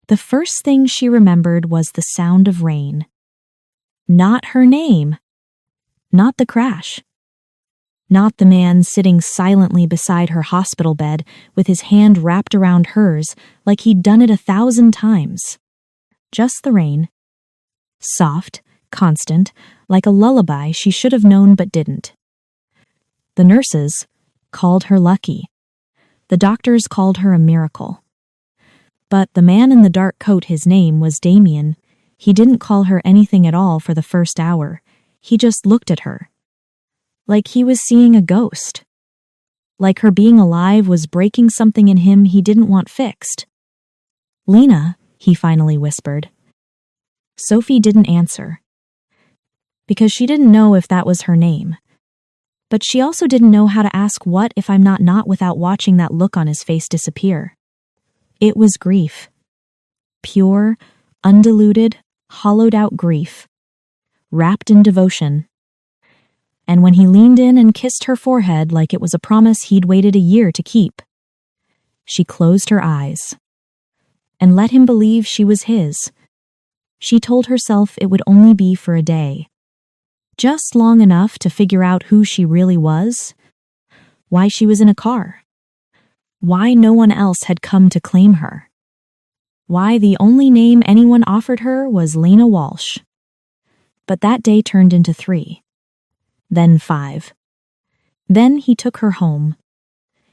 The first thing she remembered was the sound of rain. Not her name. Not the crash. Not the man sitting silently beside her hospital bed with his hand wrapped around hers like he'd done it 1,000 times. Just the rain. Soft, constant, like a lullaby she should have known but didn't. The nurses called her lucky. The doctors called her a miracle. But the man in the dark coat, his name was Damien. He didn't call her anything at all for the first hour. He just looked at her. Like he was seeing a ghost. Like her being alive was breaking something in him he didn't want fixed. "Lena," he finally whispered. Sophie didn't answer. Because she didn't know if that was her name. But she also didn't know how to ask what if I'm not without watching that look on his face disappear. It was grief. Pure, undiluted, hollowed-out grief. Wrapped in devotion. And when he leaned in and kissed her forehead like it was a promise he'd waited a year to keep, she closed her eyes and let him believe she was his. She told herself it would only be for a day. Just long enough to figure out who she really was, why she was in a car, why no one else had come to claim her, why the only name anyone offered her was Lena Walsh. But that day turned into 3. Then 5. Then he took her home.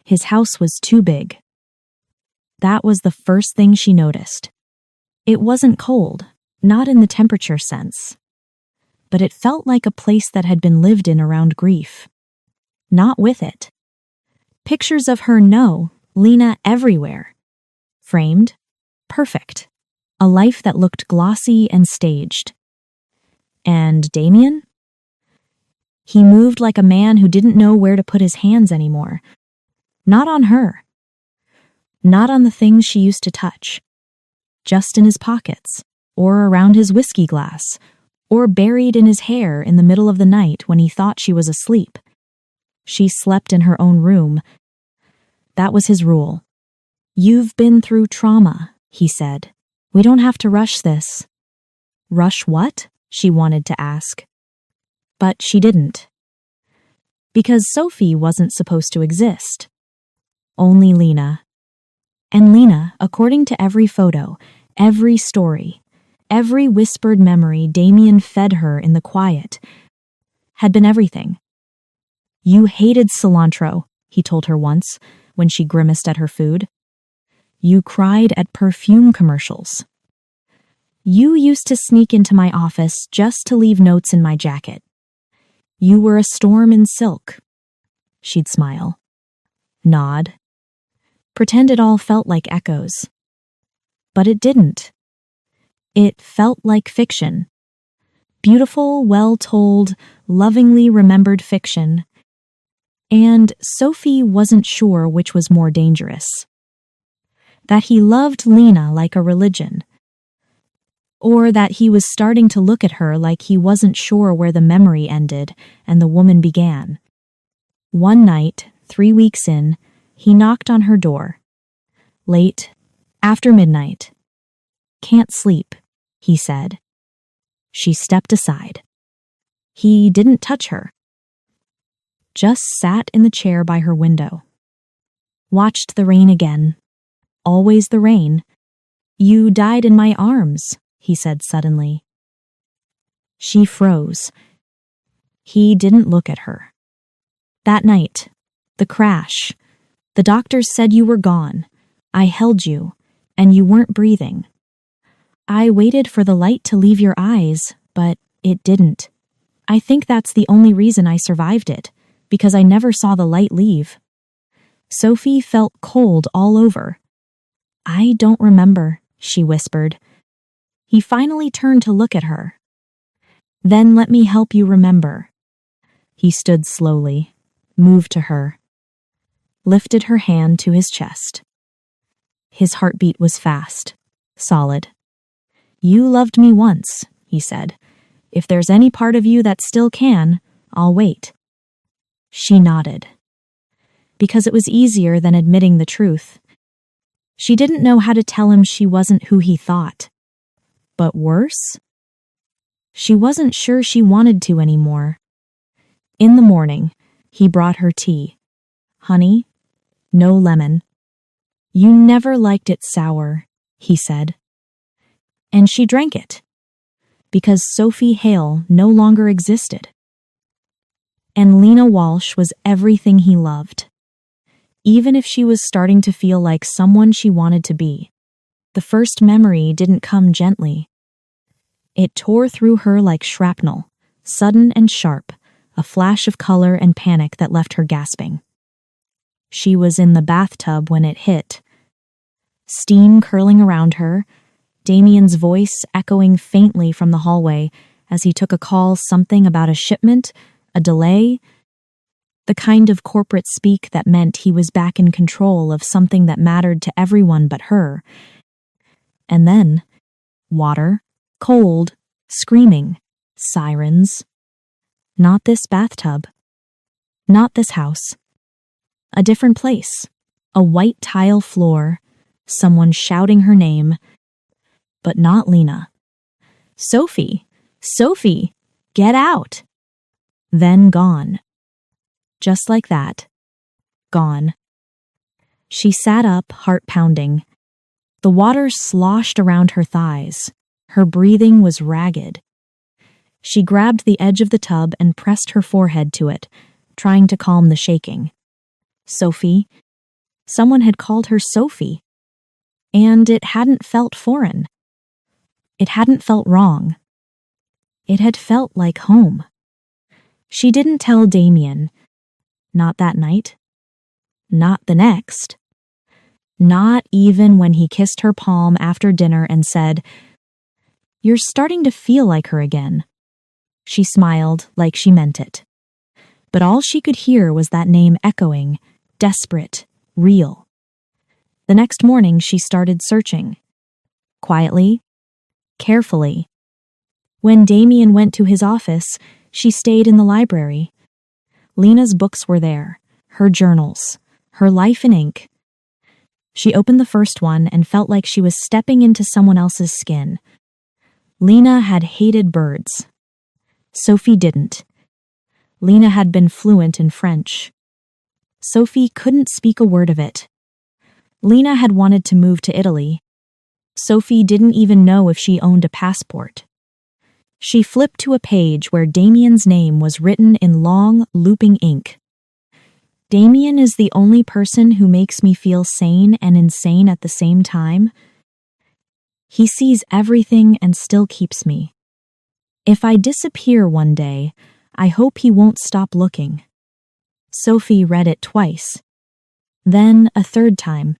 His house was too big. That was the first thing she noticed. It wasn't cold, not in the temperature sense. But it felt like a place that had been lived in around grief. Not with it. Pictures of her, no, Lena everywhere. Framed, perfect. A life that looked glossy and staged. And Damien? He moved like a man who didn't know where to put his hands anymore. Not on her. Not on the things she used to touch. Just in his pockets, or around his whiskey glass, or buried in his hair in the middle of the night when he thought she was asleep. She slept in her own room. That was his rule. "You've been through trauma," he said. "We don't have to rush this." Rush what? She wanted to ask. But she didn't. Because Sophie wasn't supposed to exist. Only Lena. And Lena, according to every photo, every story, every whispered memory Damien fed her in the quiet, had been everything. "You hated cilantro," he told her once, when she grimaced at her food. "You cried at perfume commercials. You used to sneak into my office just to leave notes in my jacket. You were a storm in silk." She'd smile. Nod. Pretend it all felt like echoes. But it didn't. It felt like fiction. Beautiful, well-told, lovingly remembered fiction. And Sophie wasn't sure which was more dangerous. That he loved Lena like a religion. Or that he was starting to look at her like he wasn't sure where the memory ended and the woman began. One night, 3 weeks in, he knocked on her door. Late, after midnight. "Can't sleep," he said. She stepped aside. He didn't touch her. Just sat in the chair by her window. Watched the rain again. Always the rain. "You died in my arms," he said suddenly. She froze. He didn't look at her. "That night, the crash. The doctors said you were gone. I held you, and you weren't breathing. I waited for the light to leave your eyes, but it didn't. I think that's the only reason I survived it, because I never saw the light leave." Sophie felt cold all over. "I don't remember," she whispered. He finally turned to look at her. "Then let me help you remember." He stood slowly, moved to her, lifted her hand to his chest. His heartbeat was fast, solid. "You loved me once," he said. "If there's any part of you that still can, I'll wait." She nodded. Because it was easier than admitting the truth. She didn't know how to tell him she wasn't who he thought. But worse? She wasn't sure she wanted to anymore. In the morning, he brought her tea. Honey, no lemon. You never liked it sour, he said. And she drank it, because Sophie Hale no longer existed. And Lena Walsh was everything he loved. Even if she was starting to feel like someone she wanted to be, the first memory didn't come gently. It tore through her like shrapnel, sudden and sharp, a flash of color and panic that left her gasping. She was in the bathtub when it hit. Steam curling around her, Damien's voice echoing faintly from the hallway as he took a call, something about a shipment, a delay, the kind of corporate speak that meant he was back in control of something that mattered to everyone but her. And then, water, cold, screaming, sirens. Not this bathtub. Not this house. A different place. A white tile floor. Someone shouting her name. But not Lena. Sophie! Sophie! Get out! Then gone. Just like that. Gone. She sat up, heart pounding. The water sloshed around her thighs. Her breathing was ragged. She grabbed the edge of the tub and pressed her forehead to it, trying to calm the shaking. Sophie. Someone had called her Sophie. And it hadn't felt foreign. It hadn't felt wrong. It had felt like home. She didn't tell Damien. Not that night. Not the next. Not even when he kissed her palm after dinner and said, "You're starting to feel like her again." She smiled like she meant it. But all she could hear was that name echoing, desperate, real. The next morning she started searching. Quietly, carefully. When Damien went to his office, she stayed in the library. Lena's books were there, her journals, her life in ink. She opened the first one and felt like she was stepping into someone else's skin. Lena had hated birds. Sophie didn't. Lena had been fluent in French. Sophie couldn't speak a word of it. Lena had wanted to move to Italy. Sophie didn't even know if she owned a passport. She flipped to a page where Damien's name was written in long, looping ink. Damien is the only person who makes me feel sane and insane at the same time. He sees everything and still keeps me. If I disappear one day, I hope he won't stop looking. Sophie read it twice. Then a third time.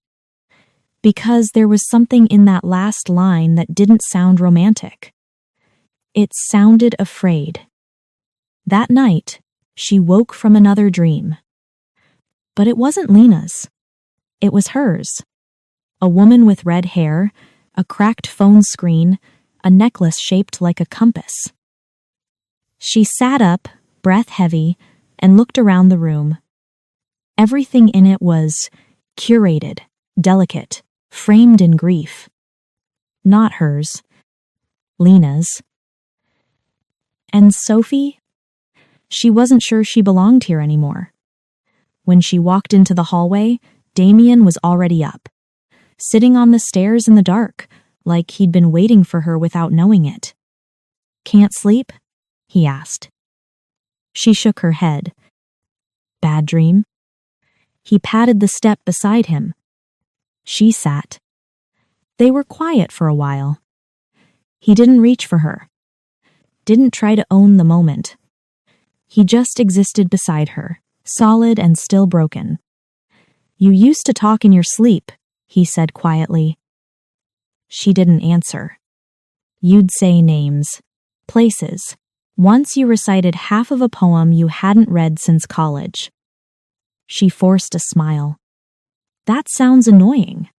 Because there was something in that last line that didn't sound romantic. It sounded afraid. That night, she woke from another dream. But it wasn't Lena's. It was hers. A woman with red hair, a cracked phone screen, a necklace shaped like a compass. She sat up, breath heavy, and looked around the room. Everything in it was curated, delicate, framed in grief. Not hers. Lena's. And Sophie? She wasn't sure she belonged here anymore. When she walked into the hallway, Damien was already up, sitting on the stairs in the dark, like he'd been waiting for her without knowing it. "Can't sleep?" he asked. She shook her head. "Bad dream?" He patted the step beside him. She sat. They were quiet for a while. He didn't reach for her. Didn't try to own the moment. He just existed beside her, solid and still broken. "You used to talk in your sleep," he said quietly. She didn't answer. "You'd say names, places. Once you recited half of a poem you hadn't read since college." She forced a smile. "That sounds annoying."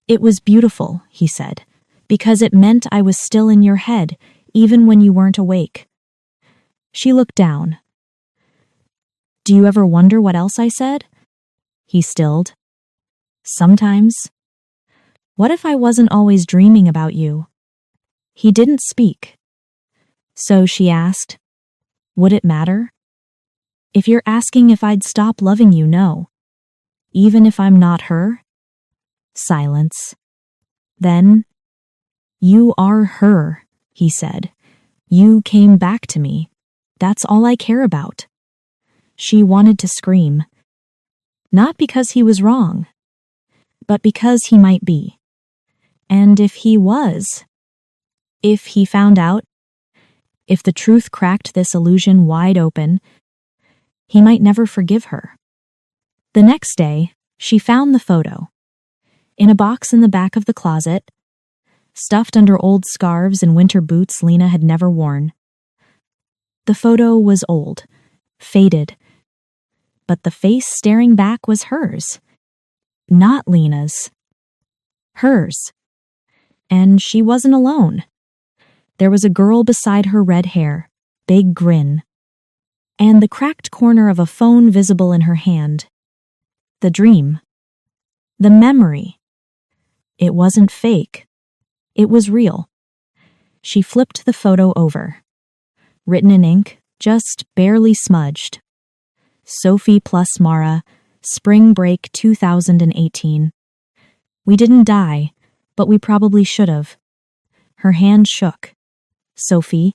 "It was beautiful," he said, "because it meant I was still in your head, even when you weren't awake." She looked down. "Do you ever wonder what else I said?" He stilled. "Sometimes." What if I wasn't always dreaming about you? He didn't speak. So she asked, would it matter? If you're asking if I'd stop loving you, no. Even if I'm not her? Silence. Then, you are her, he said. You came back to me. That's all I care about. She wanted to scream. Not because he was wrong, but because he might be. And if he was, if he found out, if the truth cracked this illusion wide open, he might never forgive her. The next day, she found the photo. In a box in the back of the closet, stuffed under old scarves and winter boots Lena had never worn. The photo was old, faded, but the face staring back was hers. Not Lena's. Hers. And she wasn't alone. There was a girl beside her, red hair, big grin, and the cracked corner of a phone visible in her hand. The dream. The memory. It wasn't fake. It was real. She flipped the photo over. Written in ink, just barely smudged. Sophie plus Mara, Spring Break 2018. We didn't die, but we probably should have. Her hand shook. Sophie.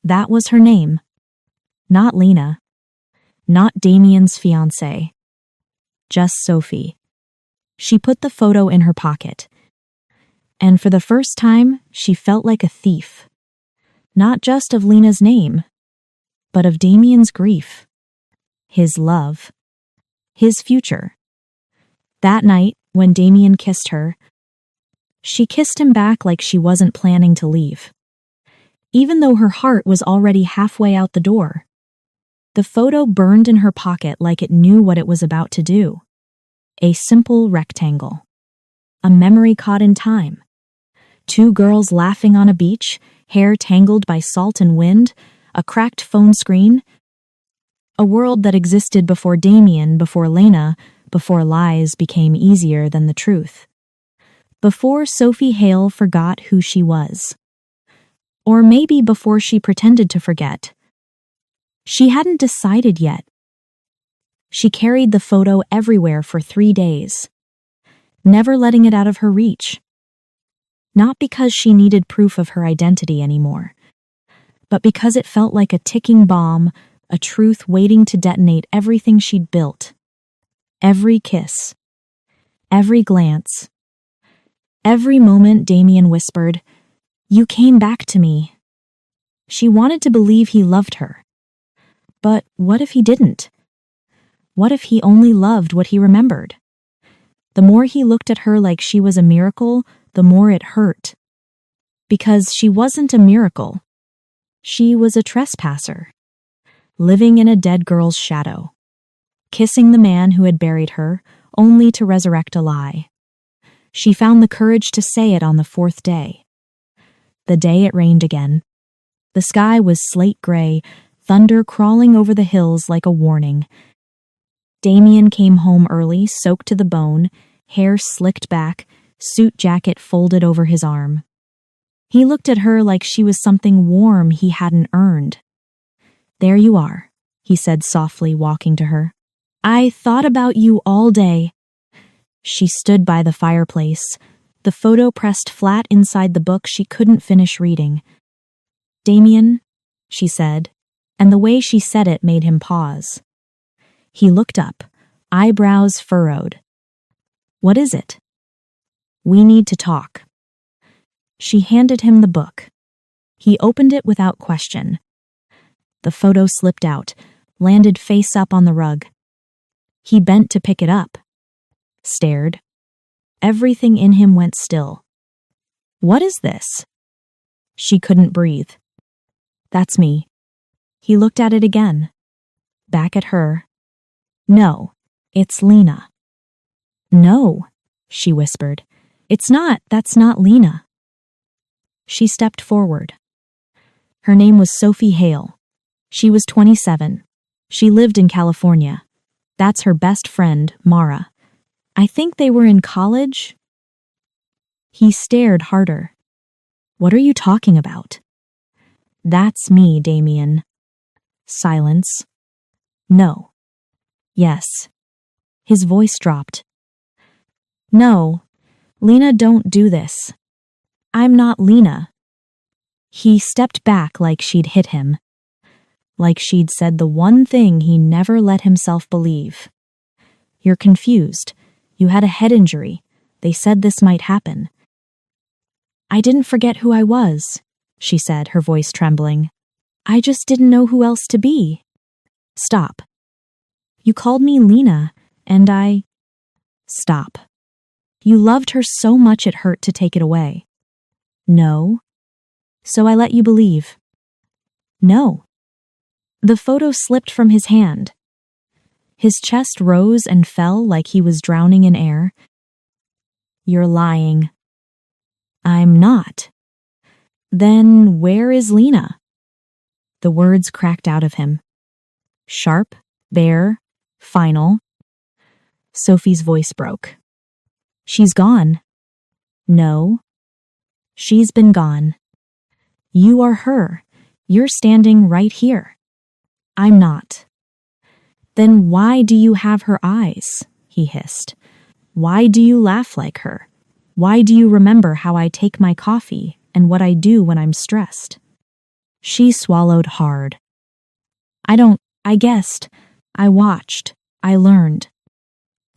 That was her name. Not Lena. Not Damien's fiancée. Just Sophie. She put the photo in her pocket. And for the first time, she felt like a thief. Not just of Lena's name, but of Damien's grief. His love. His future. That night, when Damien kissed her, she kissed him back like she wasn't planning to leave. Even though her heart was already halfway out the door. The photo burned in her pocket like it knew what it was about to do. A simple rectangle. A memory caught in time. Two girls laughing on a beach, hair tangled by salt and wind, a cracked phone screen. A world that existed before Damien, before Lena, before lies became easier than the truth. Before Sophie Hale forgot who she was. Or maybe before she pretended to forget. She hadn't decided yet. She carried the photo everywhere for 3 days, never letting it out of her reach. Not because she needed proof of her identity anymore, but because it felt like a ticking bomb, a truth waiting to detonate everything she'd built. Every kiss. Every glance. Every moment Damien whispered, "You came back to me." She wanted to believe he loved her. But what if he didn't? What if he only loved what he remembered? The more he looked at her like she was a miracle, the more it hurt. Because she wasn't a miracle. She was a trespasser. Living in a dead girl's shadow. Kissing the man who had buried her, only to resurrect a lie. She found the courage to say it on the 4th day. The day it rained again. The sky was slate gray, thunder crawling over the hills like a warning. Damien came home early, soaked to the bone, hair slicked back, suit jacket folded over his arm. He looked at her like she was something warm he hadn't earned. "There you are," he said softly, walking to her. "I thought about you all day." She stood by the fireplace, the photo pressed flat inside the book she couldn't finish reading. "Damien," she said, and the way she said it made him pause. He looked up, eyebrows furrowed. "What is it?" "We need to talk." She handed him the book. He opened it without question. The photo slipped out, landed face up on the rug. He bent to pick it up. Stared. Everything in him went still. "What is this?" She couldn't breathe. "That's me." He looked at it again. Back at her. "No, it's Lena." "No," she whispered. That's not Lena." She stepped forward. Her name was Sophie Hale. She was 27. She lived in California. That's her best friend, Mara. I think they were in college. He stared harder. What are you talking about? That's me, Damien. Silence. No. Yes. His voice dropped. No, Lena, don't do this. I'm not Lena. He stepped back like she'd hit him. Like she'd said the one thing he never let himself believe. You're confused. You had a head injury. They said this might happen. I didn't forget who I was, she said, her voice trembling. I just didn't know who else to be. Stop. You called me Lena, and I... Stop. You loved her so much it hurt to take it away. No. So I let you believe. No. The photo slipped from his hand. His chest rose and fell like he was drowning in air. You're lying. I'm not. Then where is Lena? The words cracked out of him. Sharp, bare, final. Sophie's voice broke. She's gone. No. She's been gone. You are her. You're standing right here. I'm not. Then why do you have her eyes? He hissed. Why do you laugh like her? Why do you remember how I take my coffee and what I do when I'm stressed? She swallowed hard. I guessed. I watched. I learned.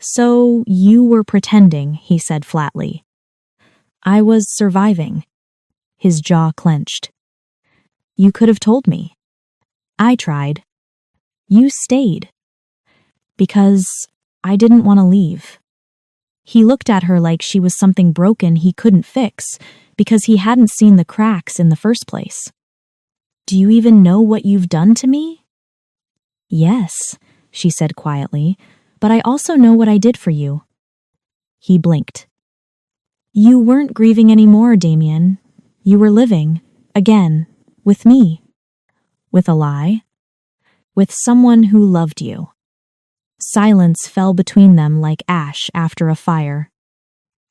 So you were pretending, he said flatly. I was surviving. His jaw clenched. You could have told me. I tried. You stayed. Because I didn't want to leave. He looked at her like she was something broken he couldn't fix because he hadn't seen the cracks in the first place. Do you even know what you've done to me? Yes, she said quietly, but I also know what I did for you. He blinked. You weren't grieving anymore, Damien. You were living, again, with me. With a lie. With someone who loved you. Silence fell between them like ash after a fire.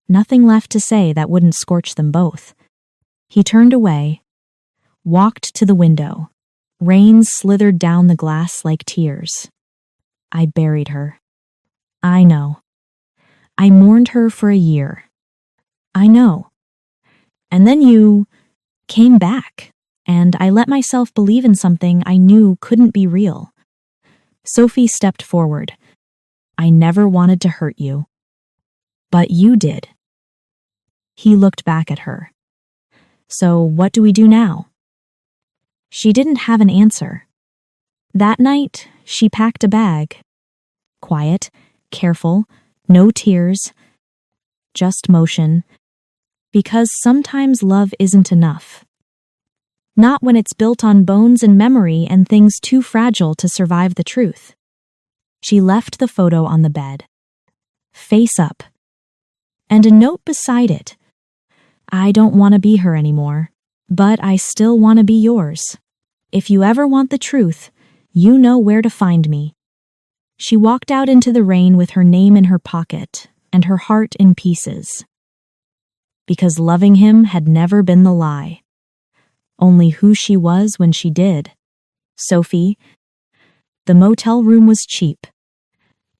Nothing left to say that wouldn't scorch them both. He turned away, walked to the window. Rain slithered down the glass like tears. I buried her. I know. I mourned her for a year. I know. And then you came back, and I let myself believe in something I knew couldn't be real. Sophie stepped forward. I never wanted to hurt you. But you did. He looked back at her. So what do we do now? She didn't have an answer. That night, she packed a bag. Quiet, careful, no tears, just motion. Because sometimes love isn't enough. Not when it's built on bones and memory and things too fragile to survive the truth. She left the photo on the bed, face up, and a note beside it. I don't want to be her anymore, but I still want to be yours. If you ever want the truth, you know where to find me. She walked out into the rain with her name in her pocket and her heart in pieces. Because loving him had never been the lie. Only who she was when she did. Sophie. The motel room was cheap.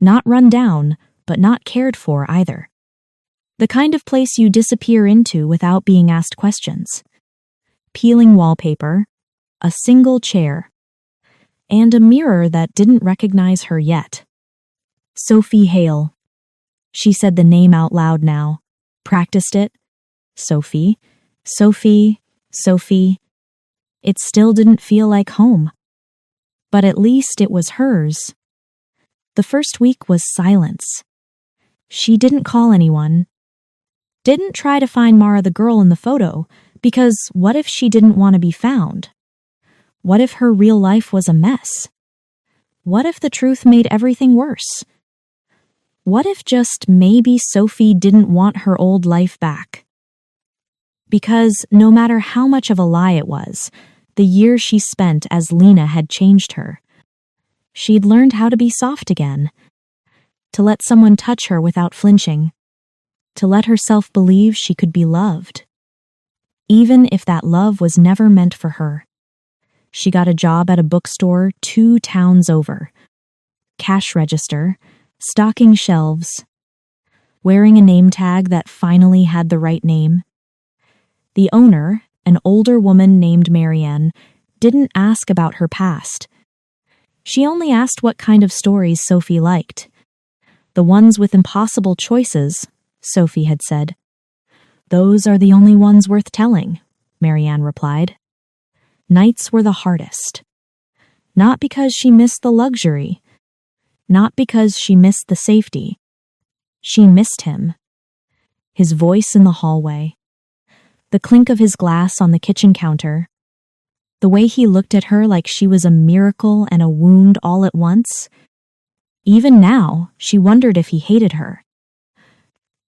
Not run down, but not cared for either. The kind of place you disappear into without being asked questions. Peeling wallpaper, a single chair, and a mirror that didn't recognize her yet. Sophie Hale. She said the name out loud now. Practiced it. Sophie. Sophie. Sophie. It still didn't feel like home. But at least it was hers. The first week was silence. She didn't call anyone. Didn't try to find Mara the girl in the photo, because what if she didn't want to be found? What if her real life was a mess? What if the truth made everything worse? What if just maybe Sophie didn't want her old life back? Because no matter how much of a lie it was, the years she spent as Lena had changed her. She'd learned how to be soft again, to let someone touch her without flinching, to let herself believe she could be loved, even if that love was never meant for her. She got a job at a bookstore 2 towns over. Cash register, stocking shelves, wearing a name tag that finally had the right name. The owner, an older woman named Marianne, didn't ask about her past. She only asked what kind of stories Sophie liked. The ones with impossible choices, Sophie had said. Those are the only ones worth telling, Marianne replied. Nights were the hardest. Not because she missed the luxury. Not because she missed the safety. She missed him. His voice in the hallway. The clink of his glass on the kitchen counter. The way he looked at her like she was a miracle and a wound all at once. Even now, she wondered if he hated her.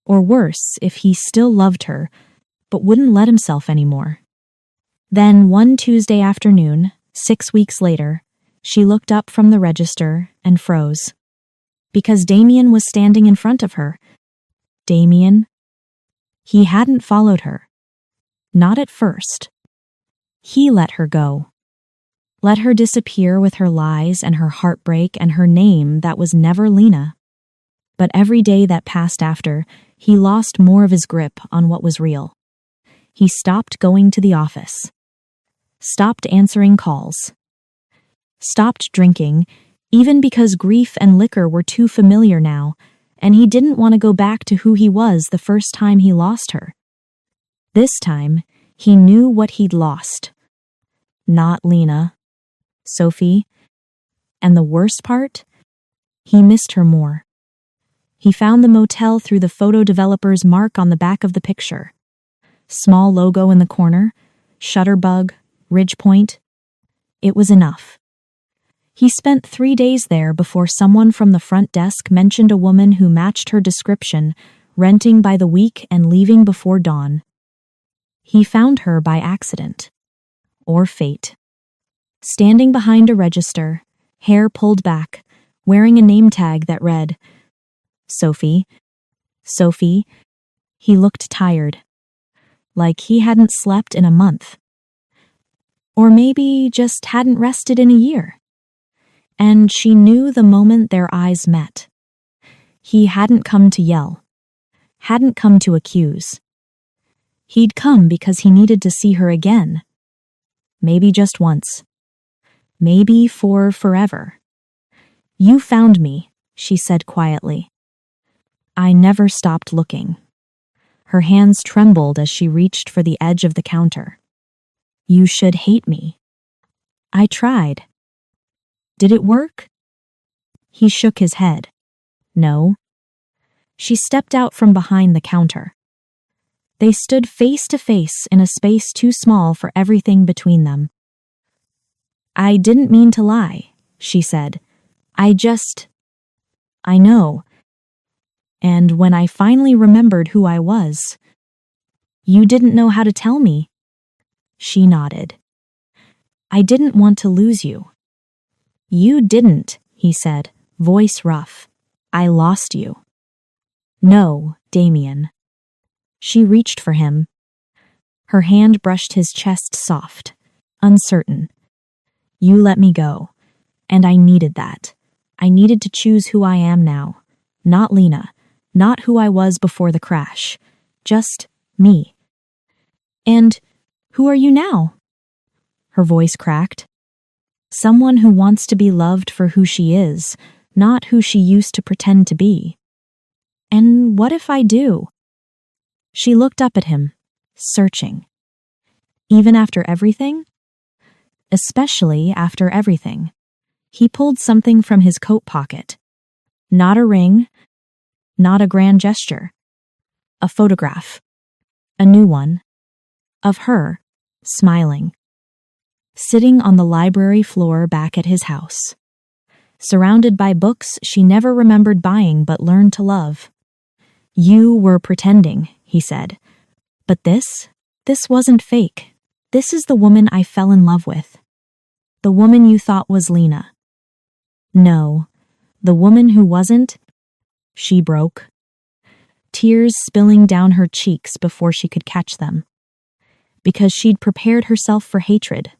Or worse, if he still loved her, but wouldn't let himself anymore. Then one Tuesday afternoon, 6 weeks later, she looked up from the register and froze. Because Damien was standing in front of her. Damien? He hadn't followed her. Not at first. He let her go. Let her disappear with her lies and her heartbreak and her name that was never Lena. But every day that passed after, he lost more of his grip on what was real. He stopped going to the office. Stopped answering calls. Stopped drinking, even because grief and liquor were too familiar now, and he didn't want to go back to who he was the first time he lost her. This time, he knew what he'd lost. Not Lena. Sophie. And the worst part? He missed her more. He found the motel through the photo developer's mark on the back of the picture. Small logo in the corner, Shutterbug, Ridgepoint. It was enough. He spent 3 days there before someone from the front desk mentioned a woman who matched her description, renting by the week and leaving before dawn. He found her by accident. Or fate. Standing behind a register, hair pulled back, wearing a name tag that read, Sophie. Sophie. He looked tired. Like he hadn't slept in a month. Or maybe just hadn't rested in a year. And she knew the moment their eyes met. He hadn't come to yell. Hadn't come to accuse. He'd come because he needed to see her again. Maybe just once. Maybe for forever. You found me, she said quietly. I never stopped looking. Her hands trembled as she reached for the edge of the counter. You should hate me. I tried. Did it work? He shook his head. No. She stepped out from behind the counter. They stood face to face in a space too small for everything between them. I didn't mean to lie, she said. I know. And when I finally remembered who I was, you didn't know how to tell me. She nodded. I didn't want to lose you. You didn't, he said, voice rough. I lost you. No, Damien. She reached for him. Her hand brushed his chest soft, uncertain. You let me go, and I needed that. I needed to choose who I am now. Not Lena, not who I was before the crash. Just me. And who are you now? Her voice cracked. Someone who wants to be loved for who she is, not who she used to pretend to be. And what if I do? She looked up at him, searching. Even after everything? Especially after everything. He pulled something from his coat pocket. Not a ring, not a grand gesture. A photograph. A new one. Of her, smiling. Sitting on the library floor back at his house. Surrounded by books she never remembered buying but learned to love. You were pretending, he said. But this wasn't fake. This is the woman I fell in love with. The woman you thought was Lena. No, the woman who wasn't, she broke. tears spilling down her cheeks before she could catch them. Because she'd prepared herself for hatred.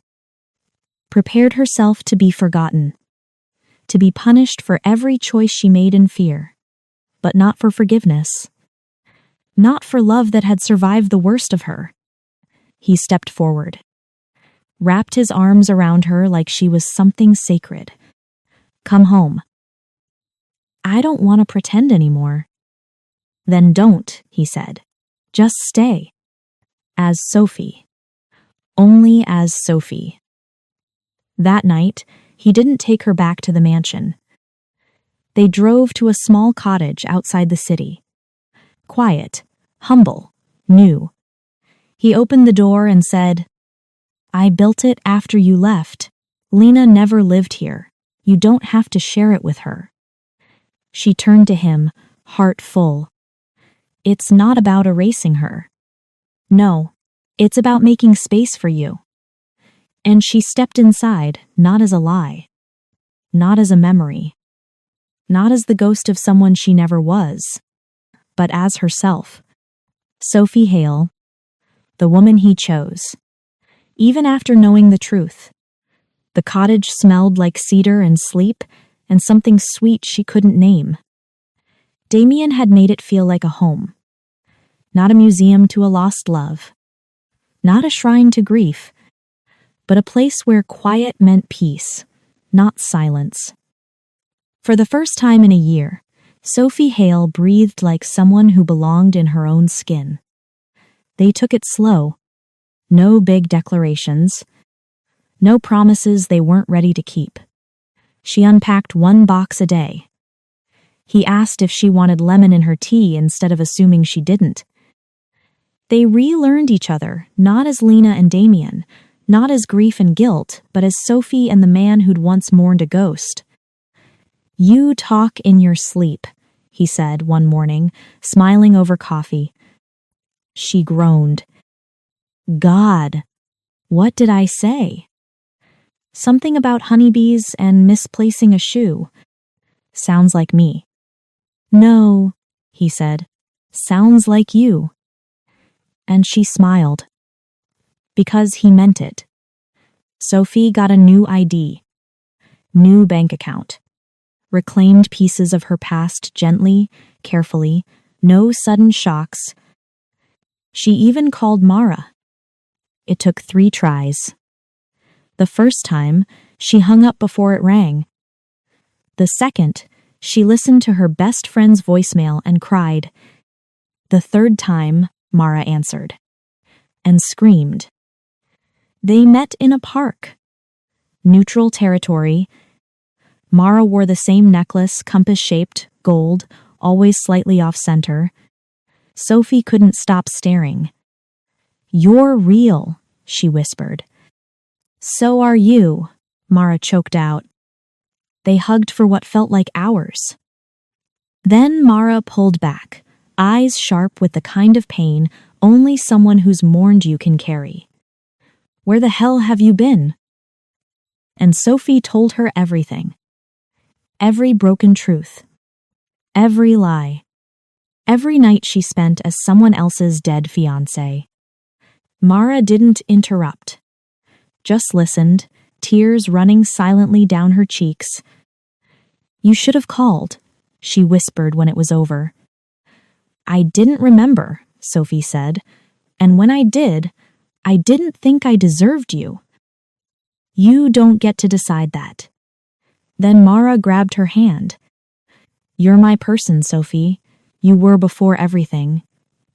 Prepared herself to be forgotten. To be punished for every choice she made in fear. But not for forgiveness. Not for love that had survived the worst of her. He stepped forward. Wrapped his arms around her like she was something sacred. Come home. I don't want to pretend anymore. Then don't, he said. Just stay. As Sophie. Only as Sophie. That night, he didn't take her back to the mansion. They drove to a small cottage outside the city. Quiet, humble, new. He opened the door and said, I built it after you left. Lena never lived here. You don't have to share it with her. She turned to him, heart full. It's not about erasing her. No, it's about making space for you. And she stepped inside, not as a lie. Not as a memory. Not as the ghost of someone she never was. But as herself. Sophie Hale. The woman he chose. Even after knowing the truth. The cottage smelled like cedar and sleep, and something sweet she couldn't name. Damien had made it feel like a home. Not a museum to a lost love. Not a shrine to grief, but a place where quiet meant peace, not silence. For the first time in a year, Sophie Hale breathed like someone who belonged in her own skin. They took it slow. No big declarations. No promises they weren't ready to keep. She unpacked 1 box a day. He asked if she wanted lemon in her tea instead of assuming she didn't. They relearned each other, not as Lena and Damien, not as grief and guilt, but as Sophie and the man who'd once mourned a ghost. You talk in your sleep, he said one morning, smiling over coffee. She groaned. God, what did I say? Something about honeybees and misplacing a shoe. Sounds like me. No, he said. Sounds like you. And she smiled. Because he meant it. Sophie got a new ID. New bank account. Reclaimed pieces of her past gently, carefully, no sudden shocks. She even called Mara. It took 3 tries. The first time, she hung up before it rang. The second, she listened to her best friend's voicemail and cried. The third time, Mara answered. And screamed. They met in a park. Neutral territory. Mara wore the same necklace, compass-shaped, gold, always slightly off-center. Sophie couldn't stop staring. You're real, she whispered. So are you, Mara choked out. They hugged for what felt like hours. Then Mara pulled back, eyes sharp with the kind of pain only someone who's mourned you can carry. Where the hell have you been? And Sophie told her everything. Every broken truth. Every lie. Every night she spent as someone else's dead fiancé. Mara didn't interrupt. Just listened, tears running silently down her cheeks. You should have called, she whispered when it was over. I didn't remember, Sophie said, and when I did, I didn't think I deserved you. You don't get to decide that. Then Mara grabbed her hand. You're my person, Sophie. You were before everything.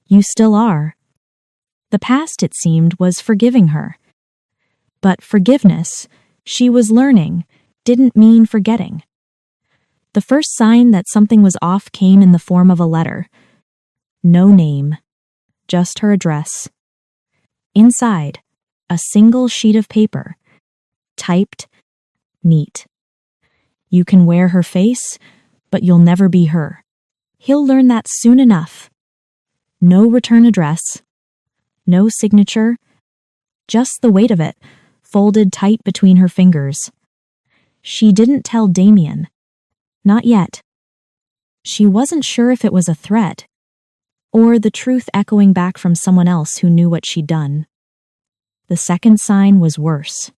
You still are. The past, it seemed, was forgiving her. But forgiveness, she was learning, didn't mean forgetting. The first sign that something was off came in the form of a letter. No name, just her address. Inside, a single sheet of paper, typed, neat. You can wear her face, but you'll never be her. He'll learn that soon enough. No return address, no signature, just the weight of it, folded tight between her fingers. She didn't tell Damien. Not yet. She wasn't sure if it was a threat, or the truth echoing back from someone else who knew what she'd done. The second sign was worse.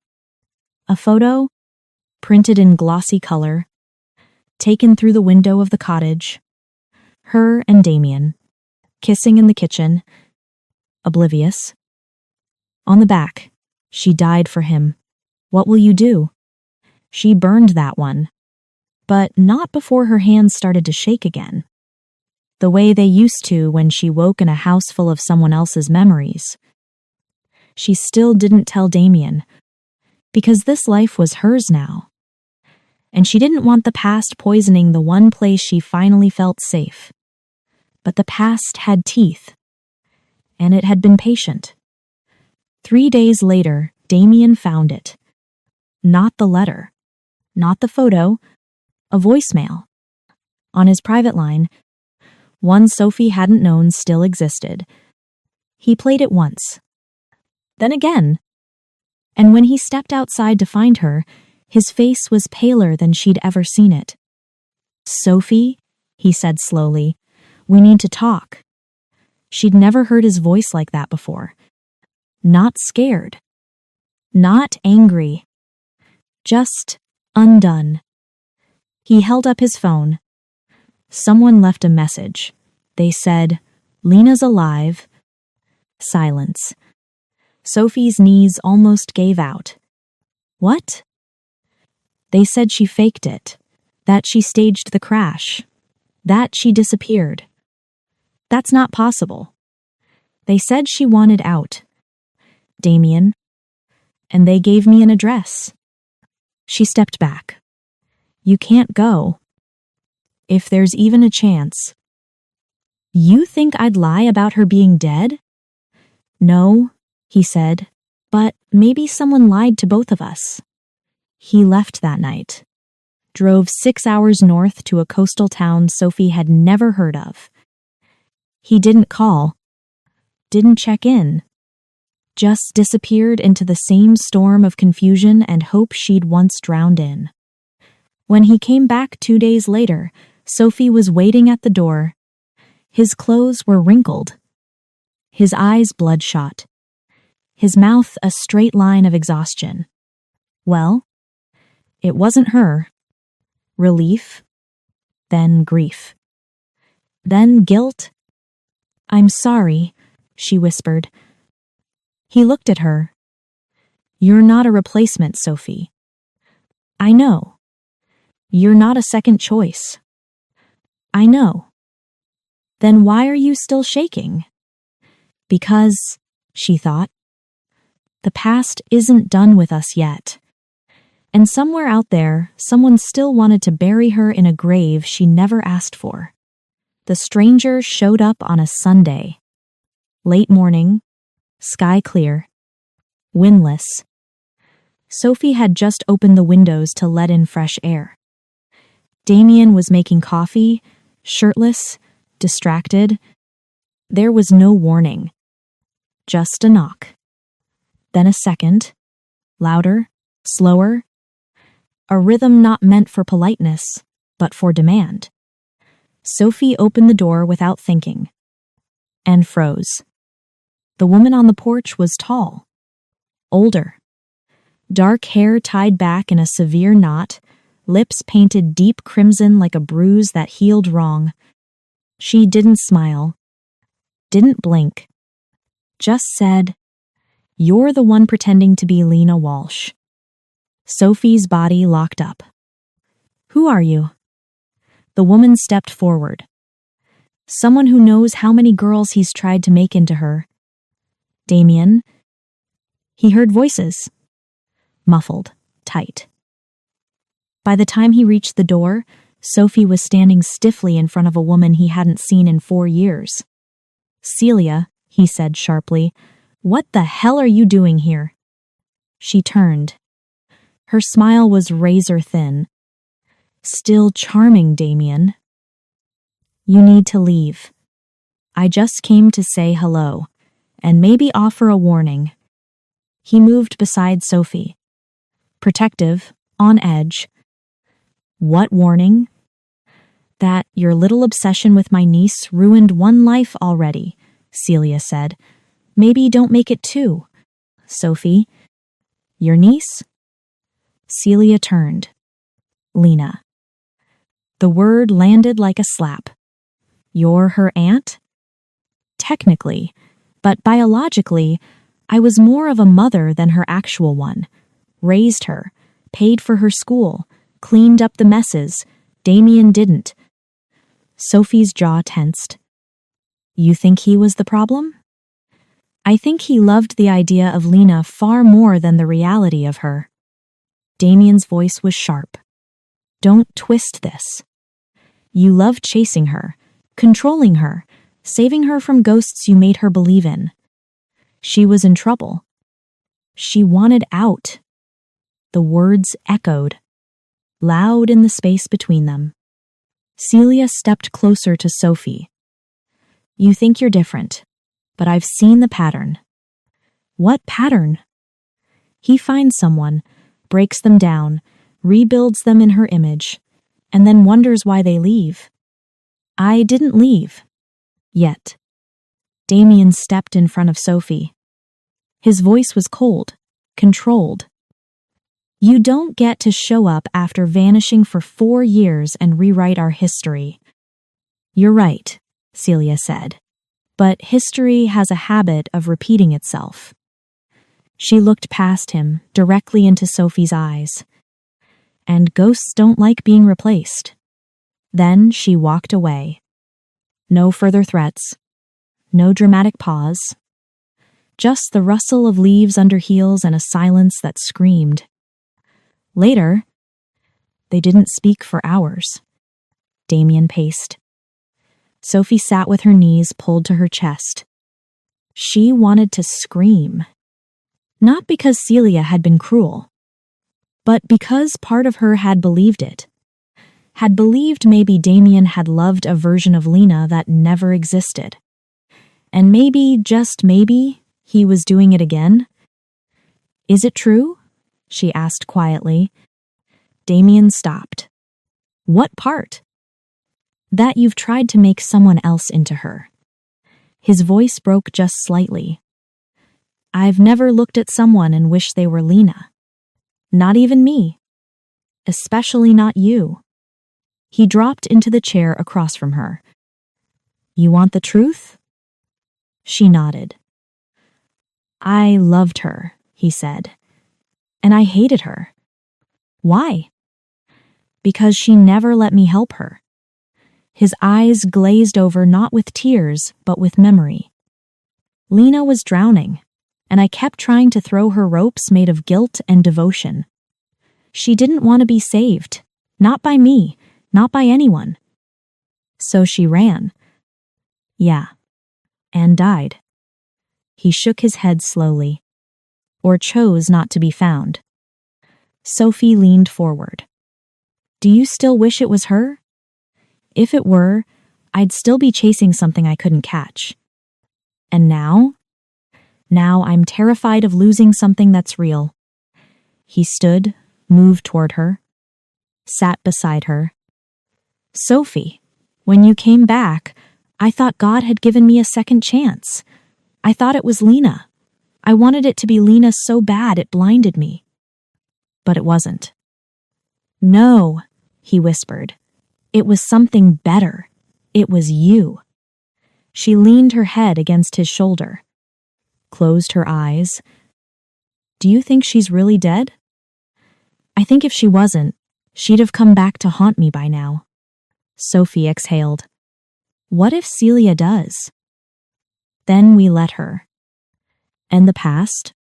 A photo, printed in glossy color, taken through the window of the cottage. Her and Damien, kissing in the kitchen, oblivious. On the back, she died for him. What will you do? She burned that one, but not before her hands started to shake again. The way they used to when she woke in a house full of someone else's memories. She still didn't tell Damien, because this life was hers now. And she didn't want the past poisoning the one place she finally felt safe. But the past had teeth, and it had been patient. 3 days later, Damien found it. Not the letter, not the photo, a voicemail. On his private line, one Sophie hadn't known still existed. He played it once, then again. And when he stepped outside to find her, his face was paler than she'd ever seen it. "Sophie," he said slowly, "we need to talk." She'd never heard his voice like that before. Not scared. Not angry. Just undone. He held up his phone. Someone left a message. They said, "Lena's alive." Silence. Sophie's knees almost gave out. What? They said she faked it, that she staged the crash, that she disappeared. That's not possible. They said she wanted out. Damien. And they gave me an address. She stepped back. You can't go. If there's even a chance. You think I'd lie about her being dead? No, he said, but maybe someone lied to both of us. He left that night. Drove 6 hours north to a coastal town Sophie had never heard of. He didn't call. Didn't check in. Just disappeared into the same storm of confusion and hope she'd once drowned in. When he came back 2 days later, Sophie was waiting at the door. His clothes were wrinkled. His eyes bloodshot. His mouth a straight line of exhaustion. Well, it wasn't her. Relief. Then grief. Then guilt. I'm sorry, she whispered. He looked at her. You're not a replacement, Sophie. I know. You're not a second choice. I know. Then why are you still shaking? Because, she thought, the past isn't done with us yet. And somewhere out there, someone still wanted to bury her in a grave she never asked for. The stranger showed up on a Sunday. Late morning, sky clear, windless. Sophie had just opened the windows to let in fresh air. Damien was making coffee, shirtless, distracted. There was no warning. Just a knock. Then a second, louder, slower. A rhythm not meant for politeness, but for demand. Sophie opened the door without thinking, and froze. The woman on the porch was tall, older. Dark hair tied back in a severe knot, lips painted deep crimson like a bruise that healed wrong. She didn't smile, didn't blink, just said, You're the one pretending to be Lena Walsh. Sophie's body locked up. Who are you? The woman stepped forward. Someone who knows how many girls he's tried to make into her. Damien. He heard voices. Muffled, tight. By the time he reached the door, Sophie was standing stiffly in front of a woman he hadn't seen in 4 years. Celia, he said sharply, what the hell are you doing here? She turned. Her smile was razor thin. Still charming, Damien. You need to leave. I just came to say hello, and maybe offer a warning. He moved beside Sophie. Protective, on edge. What warning? That your little obsession with my niece ruined one life already, Celia said. Maybe don't make it two. Sophie, your niece? Celia turned. Lena. The word landed like a slap. You're her aunt? Technically, but biologically, I was more of a mother than her actual one. Raised her, paid for her school, cleaned up the messes. Damien didn't. Sophie's jaw tensed. You think he was the problem? I think he loved the idea of Lena far more than the reality of her. Damien's voice was sharp. Don't twist this. You loved chasing her, controlling her, saving her from ghosts you made her believe in. She was in trouble. She wanted out. The words echoed, loud in the space between them. Celia stepped closer to Sophie. You think you're different, but I've seen the pattern. What pattern? He finds someone, breaks them down, rebuilds them in her image, and then wonders why they leave. I didn't leave. Yet. Damien stepped in front of Sophie. His voice was cold, controlled. You don't get to show up after vanishing for 4 years and rewrite our history. You're right, Celia said, but history has a habit of repeating itself. She looked past him, directly into Sophie's eyes. And ghosts don't like being replaced. Then she walked away. No further threats. No dramatic pause. Just the rustle of leaves under heels and a silence that screamed. Later, they didn't speak for hours. Damien paced. Sophie sat with her knees pulled to her chest. She wanted to scream. Not because Celia had been cruel, but because part of her had believed it. Had believed maybe Damien had loved a version of Lena that never existed. And maybe, just maybe, he was doing it again. Is it true? She asked quietly. Damien stopped. What part? That you've tried to make someone else into her. His voice broke just slightly. I've never looked at someone and wished they were Lena. Not even me. Especially not you. He dropped into the chair across from her. You want the truth? She nodded. I loved her, he said. And I hated her. Why? Because she never let me help her. His eyes glazed over not with tears, but with memory. Lena was drowning, and I kept trying to throw her ropes made of guilt and devotion. She didn't want to be saved. Not by me, not by anyone. So she ran. Yeah, and died. He shook his head slowly. Or chose not to be found. Sophie leaned forward. Do you still wish it was her? If it were, I'd still be chasing something I couldn't catch. And now? Now I'm terrified of losing something that's real. He stood, moved toward her, sat beside her. Sophie, when you came back, I thought God had given me a second chance. I thought it was Lena. I wanted it to be Lena so bad it blinded me. But it wasn't. No, he whispered. It was something better. It was you. She leaned her head against his shoulder, closed her eyes. Do you think she's really dead? I think if she wasn't, she'd have come back to haunt me by now. Sophie exhaled. What if Celia does? Then we let her. And the past?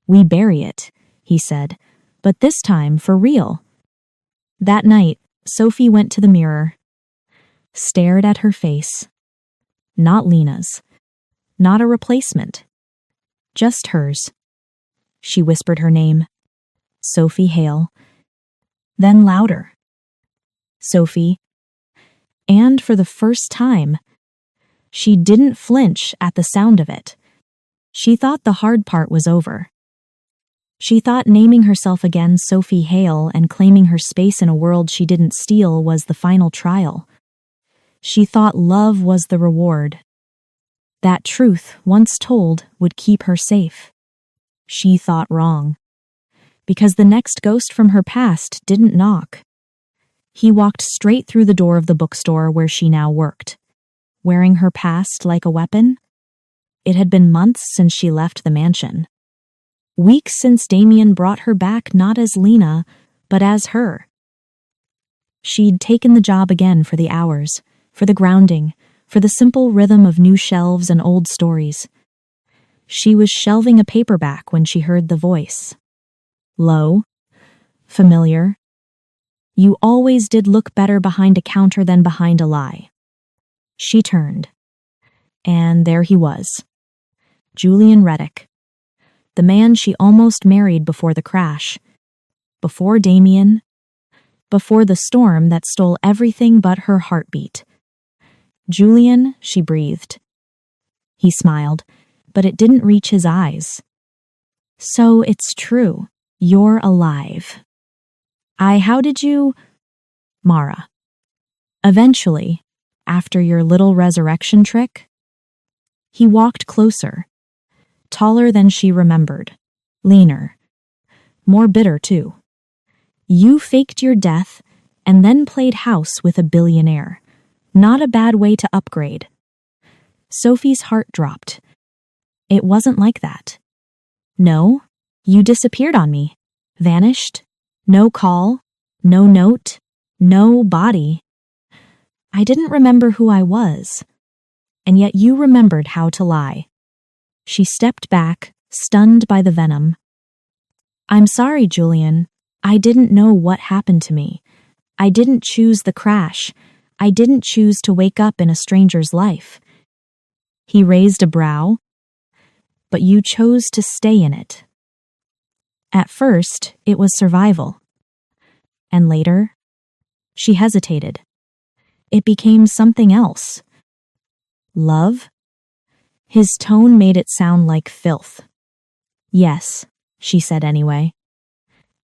We bury it, he said, but this time for real. That night, Sophie went to the mirror, stared at her face. Not Lena's. Not a replacement. Just hers. She whispered her name. Sophie Hale. Then louder. Sophie. And for the first time, she didn't flinch at the sound of it. She thought the hard part was over. She thought naming herself again Sophie Hale and claiming her space in a world she didn't steal was the final trial. She thought love was the reward. That truth, once told, would keep her safe. She thought wrong. Because the next ghost from her past didn't knock. He walked straight through the door of the bookstore where she now worked, wearing her past like a weapon. It had been months since she left the mansion. Weeks since Damien brought her back not as Lena, but as her. She'd taken the job again for the hours, for the grounding, for the simple rhythm of new shelves and old stories. She was shelving a paperback when she heard the voice. Low, familiar. You always did look better behind a counter than behind a lie. She turned. And there he was. Julian Reddick. The man she almost married before the crash. Before Damien. Before the storm that stole everything but her heartbeat. Julian, she breathed. He smiled, but it didn't reach his eyes. So it's true. You're alive. How did you... Mara. Eventually, after your little resurrection trick. He walked closer. Taller than she remembered. Leaner. More bitter, too. You faked your death and then played house with a billionaire. Not a bad way to upgrade. Sophie's heart dropped. It wasn't like that. No, you disappeared on me. Vanished. No call. No note. No body. I didn't remember who I was. And yet you remembered how to lie. She stepped back, stunned by the venom. I'm sorry, Julian. I didn't know what happened to me. I didn't choose the crash. I didn't choose to wake up in a stranger's life. He raised a brow. But you chose to stay in it. At first, it was survival. And later, she hesitated. It became something else. Love? His tone made it sound like filth. Yes, she said anyway.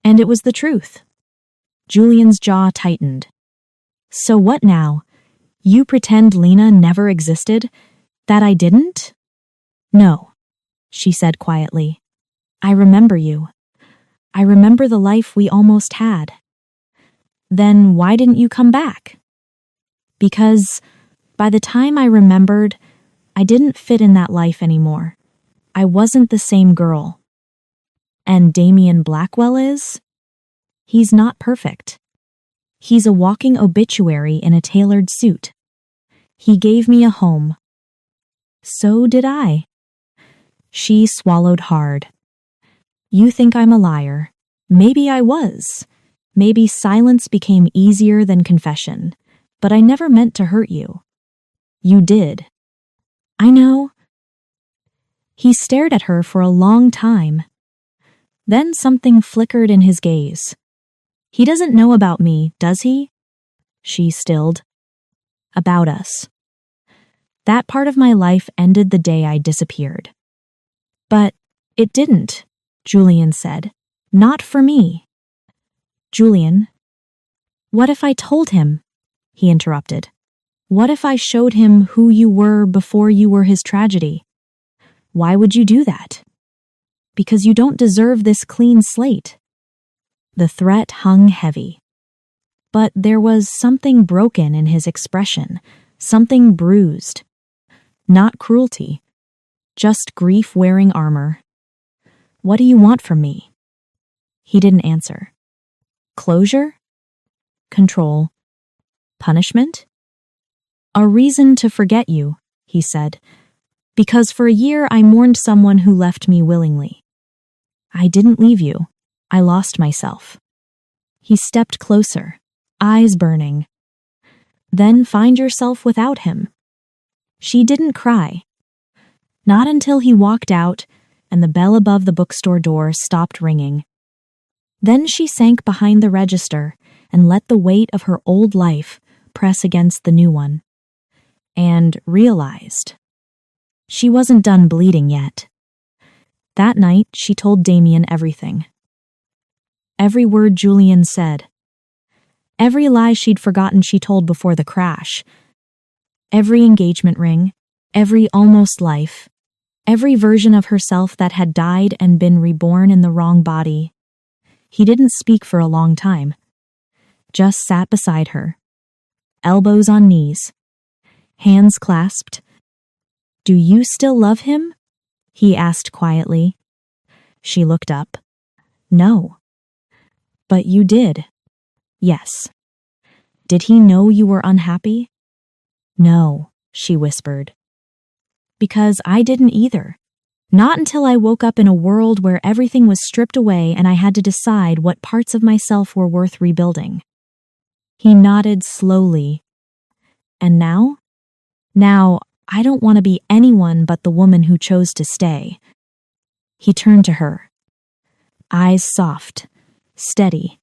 And it was the truth. Julian's jaw tightened. So what now? You pretend Lena never existed? That I didn't? No, she said quietly. I remember you. I remember the life we almost had. Then why didn't you come back? Because by the time I remembered, I didn't fit in that life anymore. I wasn't the same girl. And Damien Blackwell is? He's not perfect. He's a walking obituary in a tailored suit. He gave me a home. So did I. She swallowed hard. You think I'm a liar. Maybe I was. Maybe silence became easier than confession. But I never meant to hurt you. You did. I know. He stared at her for a long time. Then something flickered in his gaze. He doesn't know about me, does he? She stilled. About us. That part of my life ended the day I disappeared. But it didn't, Julian said. Not for me. Julian. What if I told him? He interrupted. What if I showed him who you were before you were his tragedy? Why would you do that? Because you don't deserve this clean slate. The threat hung heavy. But there was something broken in his expression, something bruised. Not cruelty, just grief wearing armor. What do you want from me? He didn't answer. Closure? Control? Punishment? A reason to forget you, he said, because for a year I mourned someone who left me willingly. I didn't leave you. I lost myself. He stepped closer, eyes burning. Then find yourself without him. She didn't cry. Not until he walked out and the bell above the bookstore door stopped ringing. Then she sank behind the register and let the weight of her old life press against the new one. And realized. She wasn't done bleeding yet. That night, she told Damien everything. Every word Julian said. Every lie she'd forgotten she told before the crash. Every engagement ring, every almost life, every version of herself that had died and been reborn in the wrong body. He didn't speak for a long time, just sat beside her, elbows on knees, hands clasped. "Do you still love him?" he asked quietly. She looked up. "No." "But you did." "Yes." "Did he know you were unhappy?" "No," she whispered. "Because I didn't either. Not until I woke up in a world where everything was stripped away and I had to decide what parts of myself were worth rebuilding." He nodded slowly. "And now?" "Now, I don't want to be anyone but the woman who chose to stay." He turned to her. Eyes soft, steady.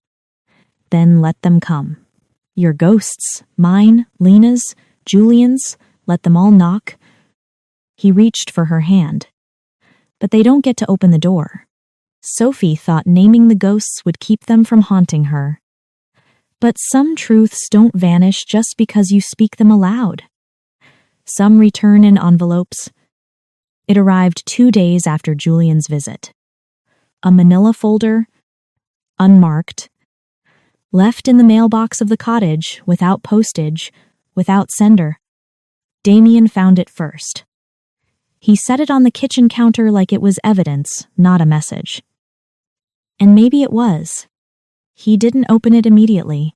"Then let them come. Your ghosts, mine, Lena's, Julian's, let them all knock." He reached for her hand. "But they don't get to open the door." Sophie thought naming the ghosts would keep them from haunting her. But some truths don't vanish just because you speak them aloud. Some return in envelopes. It arrived 2 days after Julian's visit. A manila folder, unmarked, left in the mailbox of the cottage, without postage, without sender. Damien found it first. He set it on the kitchen counter like it was evidence, not a message. And maybe it was. He didn't open it immediately.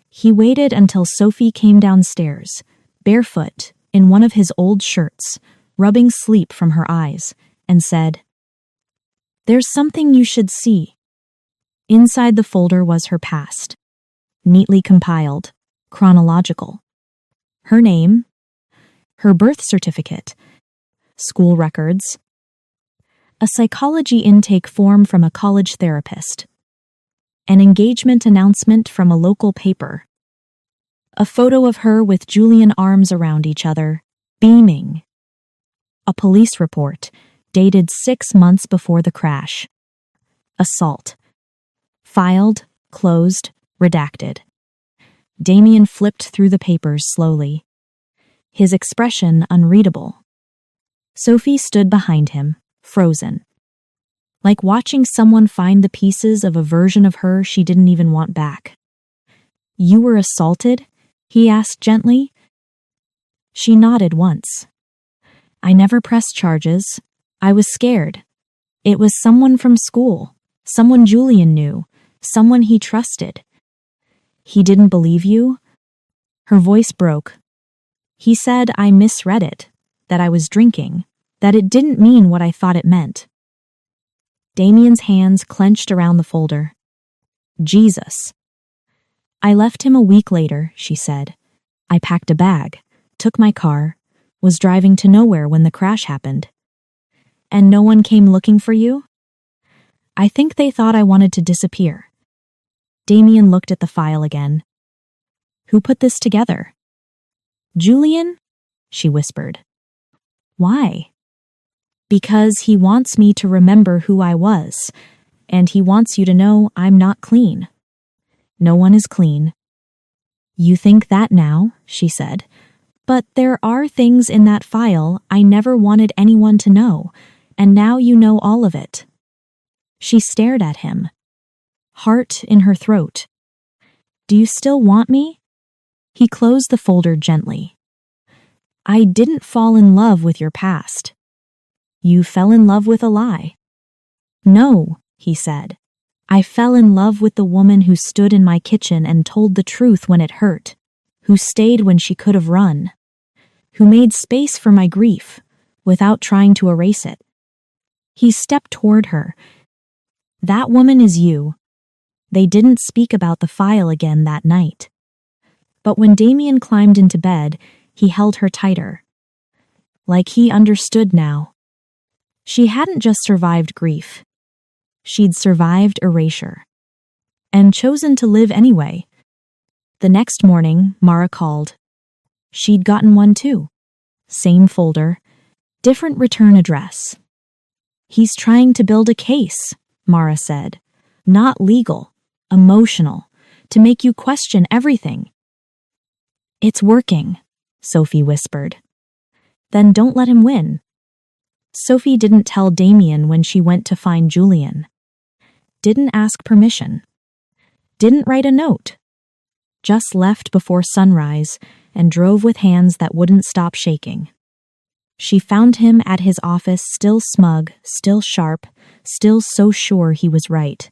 He waited until Sophie came downstairs, barefoot, in one of his old shirts, rubbing sleep from her eyes, and said, "There's something you should see." Inside the folder was her past, neatly compiled, chronological. Her name, her birth certificate, school records, a psychology intake form from a college therapist, an engagement announcement from a local paper, a photo of her with Julian arms around each other, beaming, a police report dated 6 months before the crash, assault, filed, closed, redacted. Damien flipped through the papers slowly, his expression unreadable. Sophie stood behind him, frozen, like watching someone find the pieces of a version of her she didn't even want back. "You were assaulted?" he asked gently. She nodded once. "I never pressed charges. I was scared. It was someone from school, someone Julian knew, someone he trusted." "He didn't believe you?" Her voice broke. "He said I misread it, that I was drinking, that it didn't mean what I thought it meant." Damien's hands clenched around the folder. "Jesus." "I left him a week later," she said. "I packed a bag, took my car, was driving to nowhere when the crash happened." "And no one came looking for you?" "I think they thought I wanted to disappear." Damien looked at the file again. "Who put this together?" "Julian?" she whispered. "Why?" "Because he wants me to remember who I was, and he wants you to know I'm not clean. No one is clean." "You think that now," she said. "But there are things in that file I never wanted anyone to know, and now you know all of it." She stared at him, heart in her throat. "Do you still want me?" He closed the folder gently. "I didn't fall in love with your past. You fell in love with a lie." "No," he said. "I fell in love with the woman who stood in my kitchen and told the truth when it hurt, who stayed when she could have run, who made space for my grief without trying to erase it." He stepped toward her. "That woman is you." They didn't speak about the file again that night. But when Damien climbed into bed, he held her tighter. Like he understood now. She hadn't just survived grief. She'd survived erasure. And chosen to live anyway. The next morning, Mara called. She'd gotten one too. Same folder, different return address. "He's trying to build a case," Mara said. "Not legal, emotional, to make you question everything." "It's working," Sophie whispered. Then don't let him win. Sophie didn't tell Damien when she went to find Julian. Didn't ask permission. Didn't write a note. Just left before sunrise and drove with hands that wouldn't stop shaking. She found him at his office, still smug, still sharp, still so sure he was right.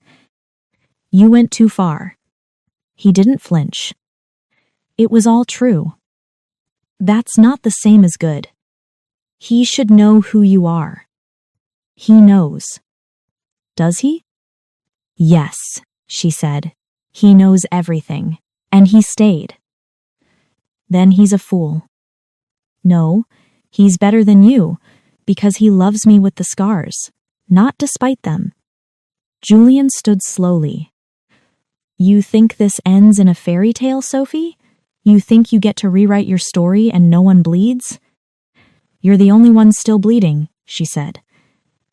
You went too far. He didn't flinch. It was all true. That's not the same as good. He should know who you are. He knows. Does he? Yes, she said. He knows everything. And he stayed. Then he's a fool. No, he's better than you, because he loves me with the scars, not despite them. Julian stood slowly. You think this ends in a fairy tale, Sophie? You think you get to rewrite your story and no one bleeds? You're the only one still bleeding, she said,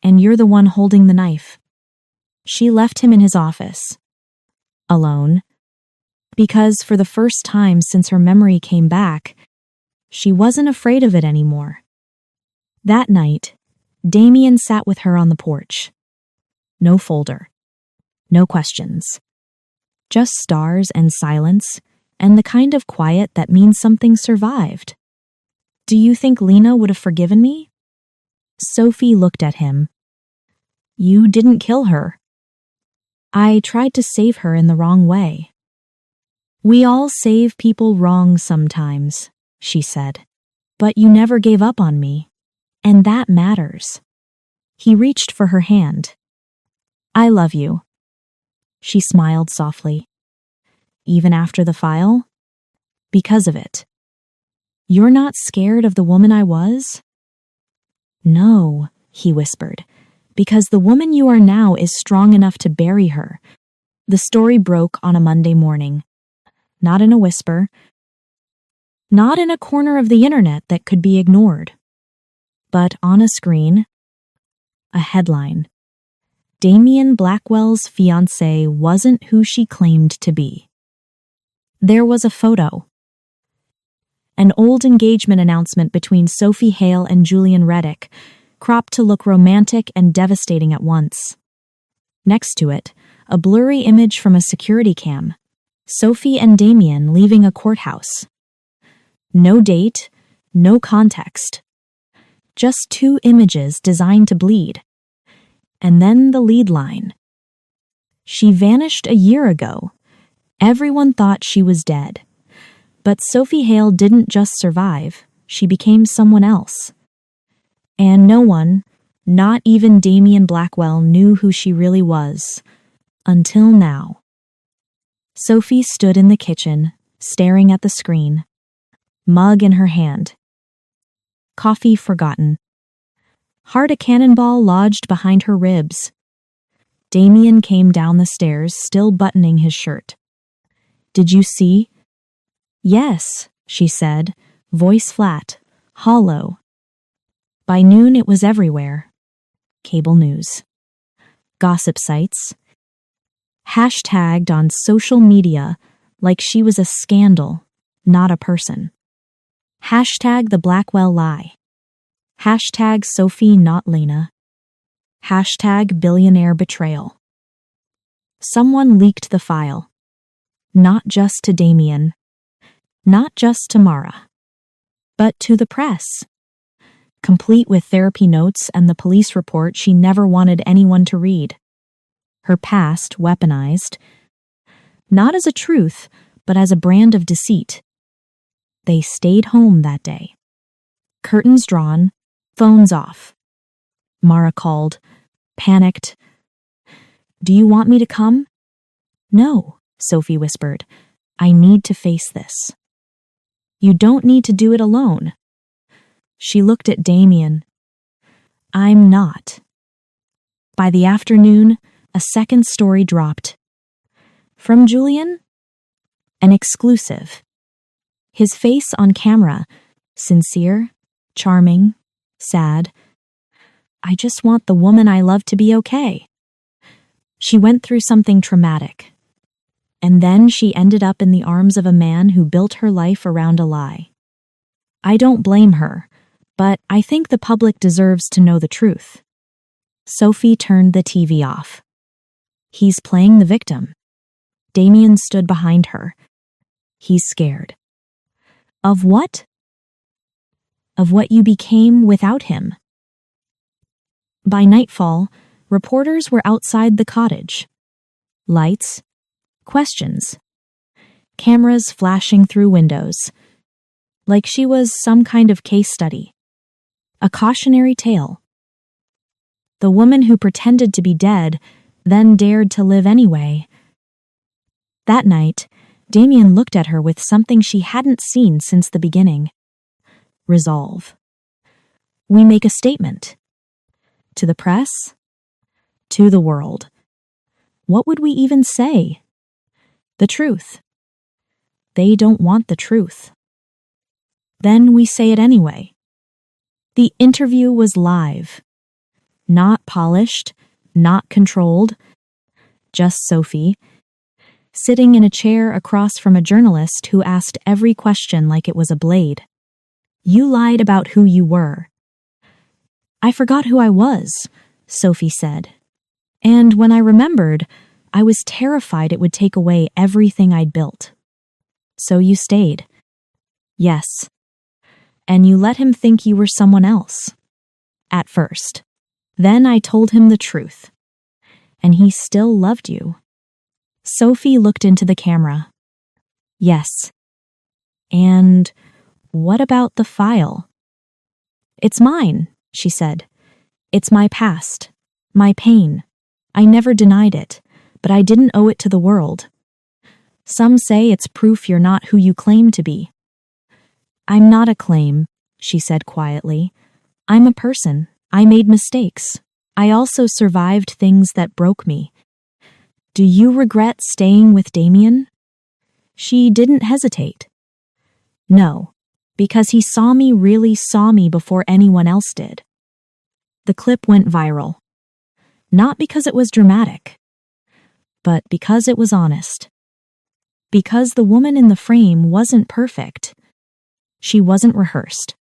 and you're the one holding the knife. She left him in his office. Alone. Because for the first time since her memory came back, she wasn't afraid of it anymore. That night, Damien sat with her on the porch. No folder. No questions. Just stars and silence, and the kind of quiet that means something survived. Do you think Lena would have forgiven me? Sophie looked at him. You didn't kill her. I tried to save her in the wrong way. We all save people wrong sometimes, she said. But you never gave up on me, and that matters. He reached for her hand. I love you. She smiled softly. Even after the file? Because of it. You're not scared of the woman I was? No, he whispered, because the woman you are now is strong enough to bury her. The story broke on a Monday morning. Not in a whisper. Not in a corner of the internet that could be ignored. But on a screen, a headline. Damien Blackwell's fiancé wasn't who she claimed to be. There was a photo. An old engagement announcement between Sophie Hale and Julian Reddick, cropped to look romantic and devastating at once. Next to it, a blurry image from a security cam. Sophie and Damien leaving a courthouse. No date, no context. Just two images designed to bleed. And then the lead line. She vanished a year ago. Everyone thought she was dead. But Sophie Hale didn't just survive, she became someone else. And no one, not even Damien Blackwell, knew who she really was. Until now. Sophie stood in the kitchen, staring at the screen. Mug in her hand. Coffee forgotten. Heart a cannonball lodged behind her ribs. Damien came down the stairs, still buttoning his shirt. Did you see? Yes, she said, voice flat, hollow. By noon it was everywhere. Cable news. Gossip sites. Hashtagged on social media like she was a scandal, not a person. Hashtag the Blackwell lie. Hashtag Sophie not Lena. Hashtag billionaire betrayal. Someone leaked the file. Not just to Damien. Not just to Mara. But to the press. Complete with therapy notes and the police report she never wanted anyone to read. Her past weaponized. Not as a truth, but as a brand of deceit. They stayed home that day. Curtains drawn, phones off. Mara called, panicked. Do you want me to come? No, Sophie whispered. I need to face this. You don't need to do it alone. She looked at Damien. I'm not. By the afternoon, a second story dropped. From Julian? An exclusive. His face on camera, sincere, charming, sad. I just want the woman I love to be okay. She went through something traumatic. And then she ended up in the arms of a man who built her life around a lie. I don't blame her, but I think the public deserves to know the truth. Sophie turned the TV off. He's playing the victim. Damien stood behind her. He's scared. Of what? Of what you became without him. By nightfall, reporters were outside the cottage. Lights, questions, cameras flashing through windows, like she was some kind of case study, a cautionary tale. The woman who pretended to be dead, then dared to live anyway. That night, Damien looked at her with something she hadn't seen since the beginning. Resolve. We make a statement. To the press? To the world. What would we even say? The truth. They don't want the truth. Then we say it anyway. The interview was live. Not polished, not controlled. Just Sophie, sitting in a chair across from a journalist who asked every question like it was a blade. You lied about who you were. I forgot who I was, Sophie said. And when I remembered, I was terrified it would take away everything I'd built. So you stayed. Yes. And you let him think you were someone else. At first. Then I told him the truth. And he still loved you. Sophie looked into the camera. Yes. And what about the file? It's mine, she said. It's my past. My pain. I never denied it, but I didn't owe it to the world. Some say it's proof you're not who you claim to be. I'm not a claim, she said quietly. I'm a person. I made mistakes. I also survived things that broke me. Do you regret staying with Damien? She didn't hesitate. No, because he really saw me before anyone else did. The clip went viral. Not because it was dramatic, but because it was honest. Because the woman in the frame wasn't perfect. She wasn't rehearsed.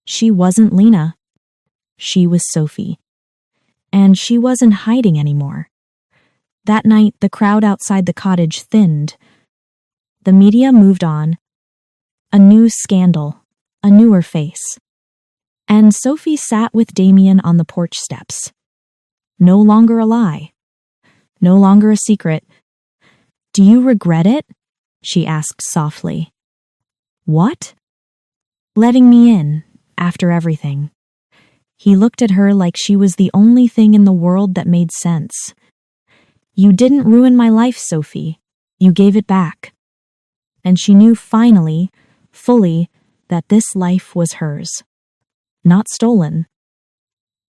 She wasn't Lena. She was Sophie. And she wasn't hiding anymore. That night, the crowd outside the cottage thinned. The media moved on. A new scandal, a newer face. And Sophie sat with Damien on the porch steps. No longer a lie. No longer a secret. Do you regret it? She asked softly. What? Letting me in, after everything. He looked at her like she was the only thing in the world that made sense. You didn't ruin my life, Sophie. You gave it back. And she knew finally, fully, that this life was hers. Not stolen.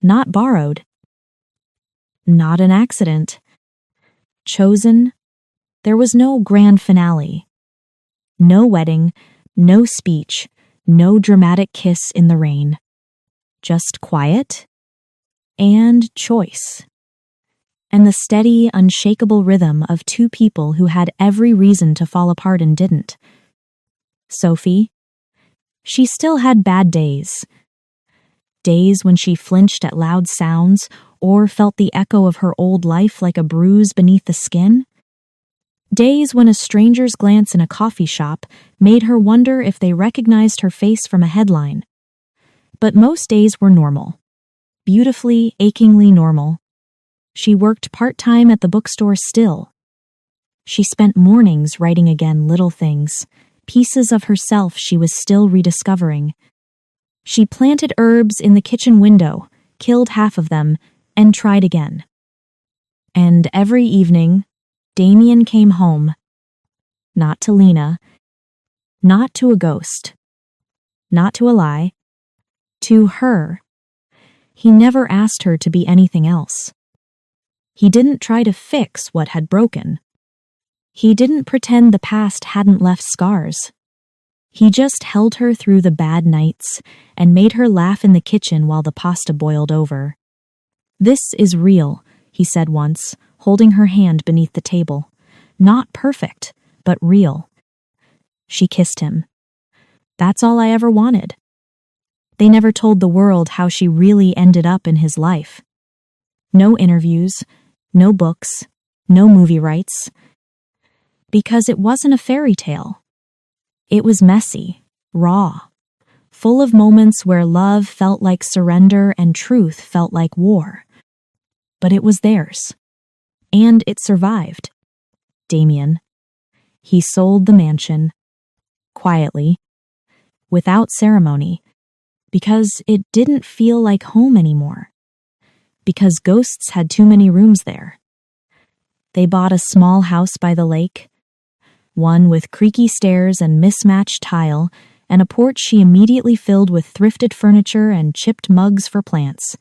Not borrowed. Not an accident. Chosen. There was no grand finale. No wedding, no speech, no dramatic kiss in the rain. Just quiet and choice. And the steady, unshakable rhythm of two people who had every reason to fall apart and didn't. Sophie. She still had bad days. Days when she flinched at loud sounds or felt the echo of her old life like a bruise beneath the skin. Days when a stranger's glance in a coffee shop made her wonder if they recognized her face from a headline. But most days were normal. Beautifully, achingly normal. She worked part-time at the bookstore still. She spent mornings writing again little things, pieces of herself she was still rediscovering. She planted herbs in the kitchen window, killed half of them, and tried again. And every evening, Damien came home. Not to Lena. Not to a ghost. Not to a lie. To her. He never asked her to be anything else. He didn't try to fix what had broken. He didn't pretend the past hadn't left scars. He just held her through the bad nights and made her laugh in the kitchen while the pasta boiled over. This is real, he said once, holding her hand beneath the table. Not perfect, but real. She kissed him. That's all I ever wanted. They never told the world how she really ended up in his life. No interviews, no books, no movie rights. Because it wasn't a fairy tale. It was messy, raw, full of moments where love felt like surrender and truth felt like war. But it was theirs. And it survived. Damien. He sold the mansion. Quietly. Without ceremony. Because it didn't feel like home anymore. Because ghosts had too many rooms there. They bought a small house by the lake. One with creaky stairs and mismatched tile, and a porch she immediately filled with thrifted furniture and chipped mugs for plants.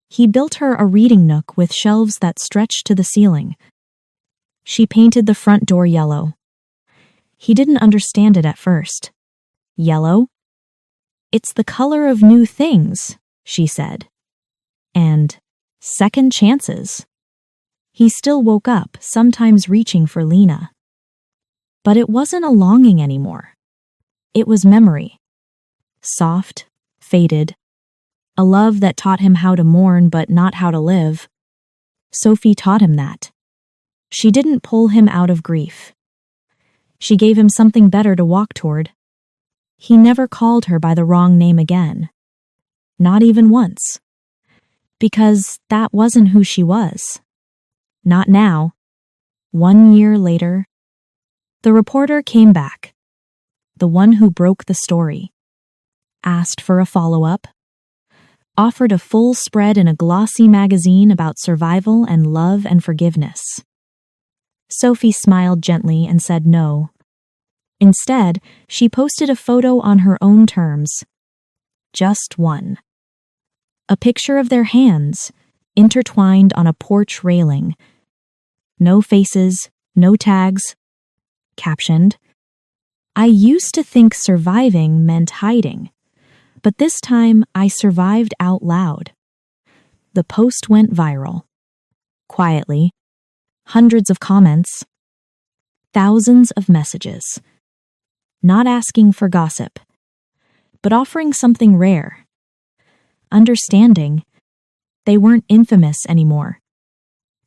He built her a reading nook with shelves that stretched to the ceiling. She painted the front door yellow. He didn't understand it at first. Yellow? It's the color of new things, she said. And second chances. He still woke up, sometimes reaching for Lena. But it wasn't a longing anymore. It was memory. Soft, faded. A love that taught him how to mourn but not how to live. Sophie taught him that. She didn't pull him out of grief. She gave him something better to walk toward. He never called her by the wrong name again. Not even once. Because that wasn't who she was. Not now. 1 year later. The reporter came back. The one who broke the story. Asked for a follow-up. Offered a full spread in a glossy magazine about survival and love and forgiveness. Sophie smiled gently and said no. Instead, she posted a photo on her own terms. Just one. A picture of their hands, intertwined on a porch railing. No faces, no tags. Captioned, I used to think surviving meant hiding, but this time I survived out loud. The post went viral. Quietly. Hundreds of comments. Thousands of messages. Not asking for gossip, but offering something rare. Understanding. They weren't infamous anymore.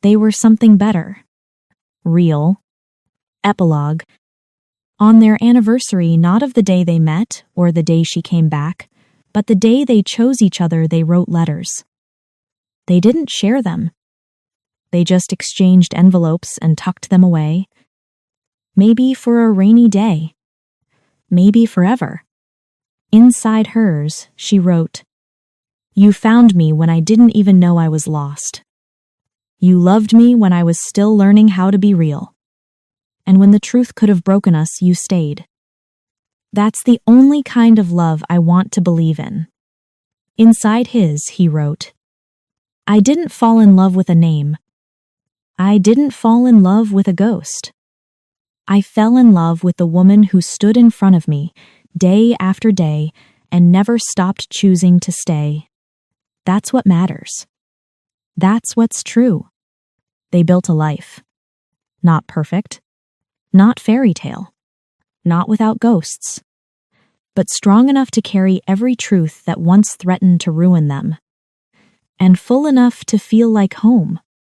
They were something better. Real. Epilogue. On their anniversary, not of the day they met or the day she came back, but the day they chose each other, they wrote letters. They didn't share them. They just exchanged envelopes and tucked them away. Maybe for a rainy day. Maybe forever. Inside hers, she wrote, You found me when I didn't even know I was lost. You loved me when I was still learning how to be real. And when the truth could have broken us, you stayed. That's the only kind of love I want to believe in. Inside his, he wrote, I didn't fall in love with a name. I didn't fall in love with a ghost. I fell in love with the woman who stood in front of me day after day and never stopped choosing to stay. That's what matters. That's what's true. They built a life. Not perfect. Not fairy tale. Not without ghosts. But strong enough to carry every truth that once threatened to ruin them. And full enough to feel like home.